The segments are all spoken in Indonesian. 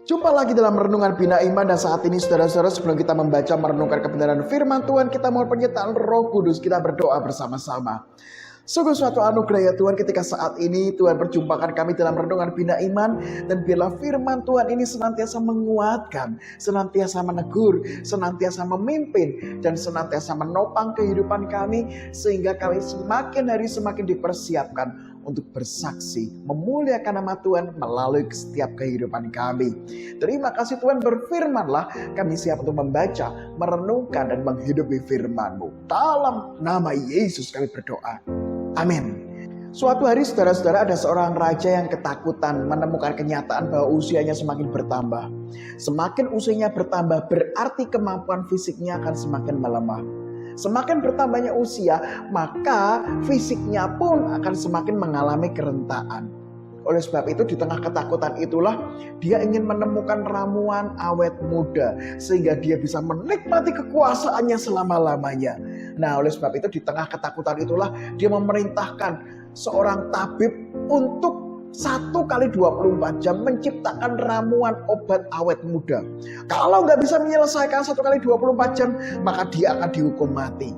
Jumpa lagi dalam Renungan Bina Iman, dan saat ini saudara-saudara, sebelum kita membaca merenungkan kebenaran firman Tuhan, kita mohon penyertaan Roh Kudus, kita berdoa bersama-sama. Sungguh suatu anugerah ya Tuhan, ketika saat ini Tuhan perjumpakan kami dalam Renungan Bina Iman, dan biarlah firman Tuhan ini senantiasa menguatkan, senantiasa menegur, senantiasa memimpin, dan senantiasa menopang kehidupan kami, sehingga kami semakin hari semakin dipersiapkan untuk bersaksi, memuliakan nama Tuhan melalui setiap kehidupan kami. Terima kasih Tuhan, berfirmanlah, kami siap untuk membaca, merenungkan, dan menghidupi firman-Mu. Dalam nama Yesus kami berdoa. Amin. Suatu hari saudara-saudara, ada seorang raja yang ketakutan menemukan kenyataan bahwa usianya semakin bertambah. Semakin usianya bertambah berarti kemampuan fisiknya akan semakin melemah. Semakin bertambahnya usia, maka fisiknya pun akan semakin mengalami kerentaan. Oleh sebab itu, di tengah ketakutan itulah dia ingin menemukan ramuan awet muda, sehingga dia bisa menikmati kekuasaannya selama-lamanya. Nah, oleh sebab itu, di tengah ketakutan itulah dia memerintahkan seorang tabib untuk 1 kali 24 jam menciptakan ramuan obat awet muda. Kalau nggak bisa menyelesaikan 1 kali 24 jam, maka dia akan dihukum mati.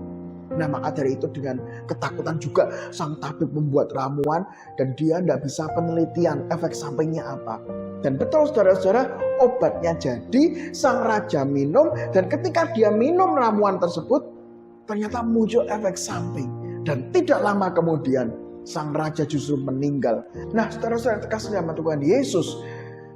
Nah, maka dari itu dengan ketakutan juga sang tabib membuat ramuan, dan dia nggak bisa penelitian efek sampingnya apa. Dan betul saudara-saudara, obatnya jadi, sang raja minum, dan ketika dia minum ramuan tersebut, ternyata muncul efek samping. Dan tidak lama kemudian, sang raja justru meninggal. Nah, saudara-saudara yang terkasih dalam Tuhan Yesus,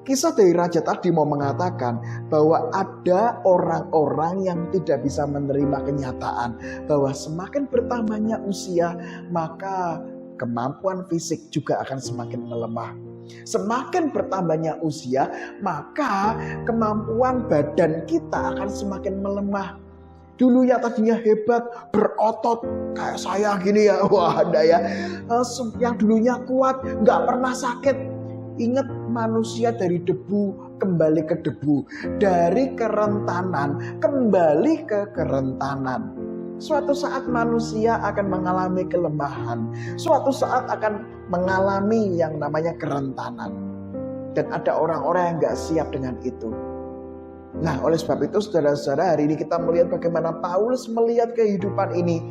kisah dari raja tadi mau mengatakan bahwa ada orang-orang yang tidak bisa menerima kenyataan bahwa semakin bertambahnya usia, maka kemampuan fisik juga akan semakin melemah. Semakin bertambahnya usia, maka kemampuan badan kita akan semakin melemah. Dulu ya tadinya hebat, berotot kayak saya gini ya, wah ada ya. Yang dulunya kuat, nggak pernah sakit. Ingat, manusia dari debu kembali ke debu, dari kerentanan kembali ke kerentanan. Suatu saat manusia akan mengalami kelemahan, suatu saat akan mengalami yang namanya kerentanan. Dan ada orang-orang yang nggak siap dengan itu. Nah, oleh sebab itu saudara-saudara, hari ini kita melihat bagaimana Paulus melihat kehidupan ini,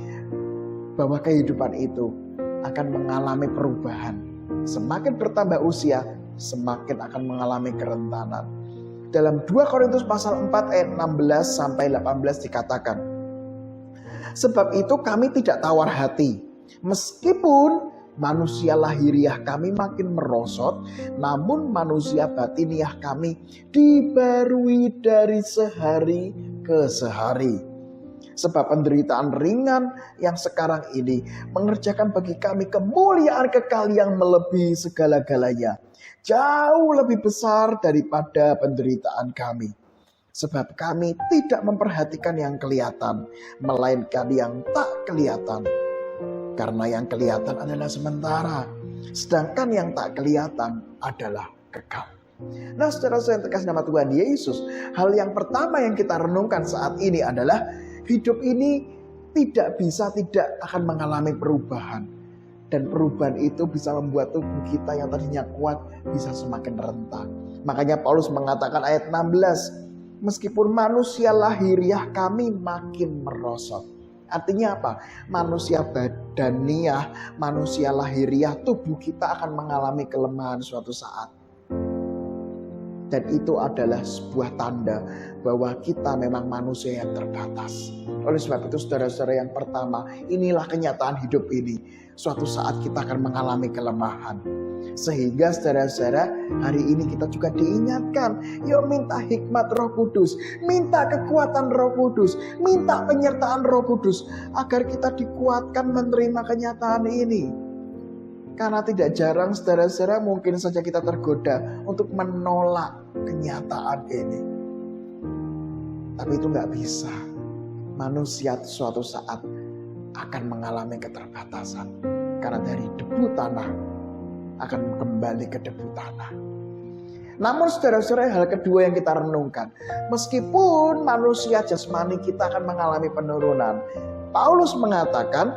bahwa kehidupan itu akan mengalami perubahan. Semakin bertambah usia, semakin akan mengalami kerentanan. Dalam 2 Korintus pasal 4 ayat 16 sampai 18 dikatakan, sebab itu kami tidak tawar hati, meskipun manusia lahiriah kami makin merosot, namun manusia batiniah kami dibarui dari sehari ke sehari. Sebab penderitaan ringan yang sekarang ini mengerjakan bagi kami kemuliaan kekal yang melebihi segala-galanya, jauh lebih besar daripada penderitaan kami. Sebab kami tidak memperhatikan yang kelihatan, melainkan yang tak kelihatan. Karena yang kelihatan adalah sementara, sedangkan yang tak kelihatan adalah kekal. Nah, saudara-saudara yang terkasih nama Tuhan Yesus, hal yang pertama yang kita renungkan saat ini adalah hidup ini tidak akan mengalami perubahan. Dan perubahan itu bisa membuat tubuh kita yang tadinya kuat bisa semakin rentang. Makanya Paulus mengatakan ayat 16, meskipun manusia lahiriah kami makin merosot. Artinya apa? Manusia badaniah, manusia lahiriah, tubuh kita akan mengalami kelemahan suatu saat. Dan itu adalah sebuah tanda bahwa kita memang manusia yang terbatas. Oleh sebab itu saudara-saudara yang pertama, inilah kenyataan hidup ini. Suatu saat kita akan mengalami kelemahan. Sehingga saudara-saudara, hari ini kita juga diingatkan, yuk minta hikmat Roh Kudus, minta kekuatan Roh Kudus, minta penyertaan Roh Kudus, agar kita dikuatkan menerima kenyataan ini. Karena tidak jarang saudara-saudara mungkin saja kita tergoda untuk menolak kenyataan ini. Tapi itu gak bisa. Manusia suatu saat akan mengalami keterbatasan. Karena dari debu tanah akan kembali ke debu tanah. Namun saudara-saudara, hal kedua yang kita renungkan, meskipun manusia jasmani kita akan mengalami penurunan, Paulus mengatakan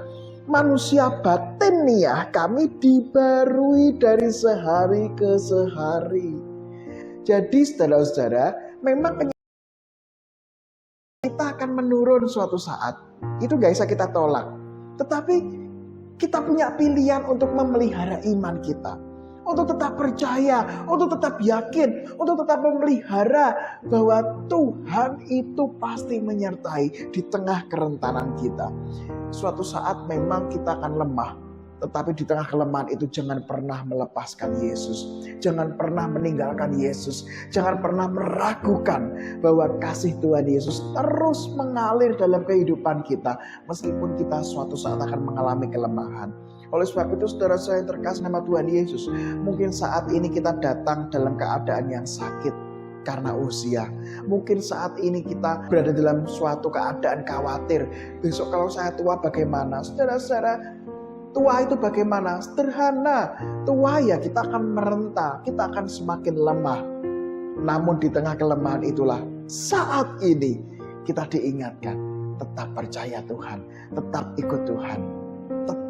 manusia batiniah kami dibarui dari sehari ke sehari. Jadi saudara-saudara, memang kita akan menurun suatu saat. Itu gak bisa kita tolak. Tetapi kita punya pilihan untuk memelihara iman kita. Untuk tetap percaya, untuk tetap yakin, untuk tetap memelihara bahwa Tuhan itu pasti menyertai di tengah kerentanan kita. Suatu saat memang kita akan lemah, tetapi di tengah kelemahan itu jangan pernah melepaskan Yesus. Jangan pernah meninggalkan Yesus. Jangan pernah meragukan bahwa kasih Tuhan Yesus terus mengalir dalam kehidupan kita. Meskipun kita suatu saat akan mengalami kelemahan. Oleh sebab itu saudara saya yang terkasih nama Tuhan Yesus, mungkin saat ini kita datang dalam keadaan yang sakit karena usia. Mungkin saat ini kita berada dalam suatu keadaan khawatir. Besok kalau saya tua bagaimana? Saudara-saudara, tua itu bagaimana? Sederhana. Tua ya kita akan merenta, kita akan semakin lemah. Namun di tengah kelemahan itulah saat ini kita diingatkan, tetap percaya Tuhan, tetap ikut Tuhan.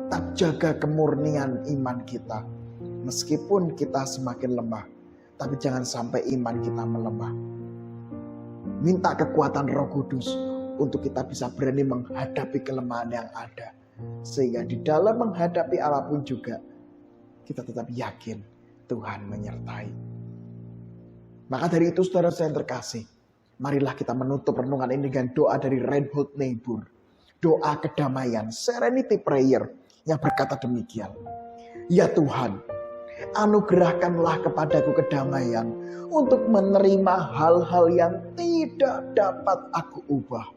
Tetap jaga kemurnian iman kita. Meskipun kita semakin lemah, tapi jangan sampai iman kita melemah. Minta kekuatan Roh Kudus untuk kita bisa berani menghadapi kelemahan yang ada. Sehingga di dalam menghadapi apapun juga, kita tetap yakin Tuhan menyertai. Maka dari itu saudara saya yang terkasih, marilah kita menutup renungan ini dengan doa dari Reinhold Niebuhr. Doa kedamaian, serenity prayer, yang berkata demikian. Ya Tuhan, anugerahkanlah kepadaku kedamaian untuk menerima hal-hal yang tidak dapat aku ubah.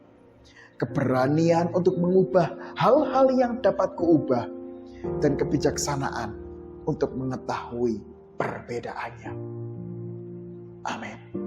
Keberanian untuk mengubah hal-hal yang dapat kuubah. Dan kebijaksanaan untuk mengetahui perbedaannya. Amin.